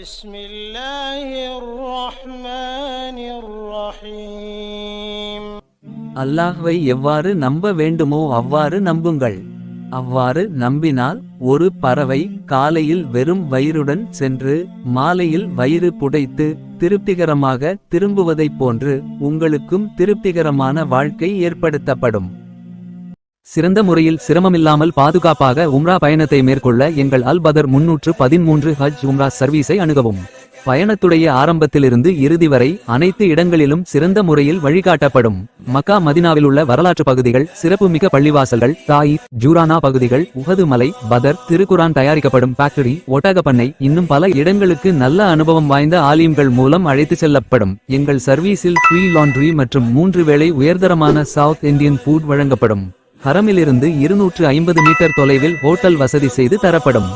بسم الله الرحمن الرحيم. அல்லாஹ்வை எவ்வாறு நம்ப வேண்டுமோ அவ்வாறு நம்புங்கள். அவ்வாறு நம்பினால் ஒரு பறவை காலையில் வெறும் வயிறுடன் சென்று மாலையில் வயிறு புடைத்து திருப்திகரமாக திரும்புவதைப் போன்று உங்களுக்கும் திருப்திகரமான வாழ்க்கை ஏற்படுத்தப்படும். சிறந்த முறையில் சிரமமில்லாமல் பாதுகாப்பாக உம்ரா பயணத்தை மேற்கொள்ள எங்கள் அல் பதர் 313 ஹஜ் உம்ரா சர்வீஸை அணுகவும். பயணத்துடைய ஆரம்பத்திலிருந்து இறுதி வரை அனைத்து இடங்களிலும் சிறந்த முறையில் வழிகாட்டப்படும். மக்கா மதினாவில் உள்ள வரலாற்று பகுதிகள், சிறப்புமிக்க பள்ளிவாசல்கள், தாயிஃப், ஜூரானா பகுதிகள், உஹது மலை, பதர், திருக்குரான் தயாரிக்கப்படும் ஃபேக்டரி, ஒட்டகப்பண்ணை, இன்னும் பல இடங்களுக்கு நல்ல அனுபவம் வாய்ந்த ஆலிம்கள் மூலம் அழைத்து செல்லப்படும். எங்கள் சர்வீஸில் ஃப்ரீ லாண்ட்ரி மற்றும் 3 வேளை உயர்தரமான சவுத் இந்தியன் ஃபுட் வழங்கப்படும். ஹரமிலிருந்து 250 மீட்டர் தொலைவில் ஹோட்டல் வசதி செய்து தரப்படும்.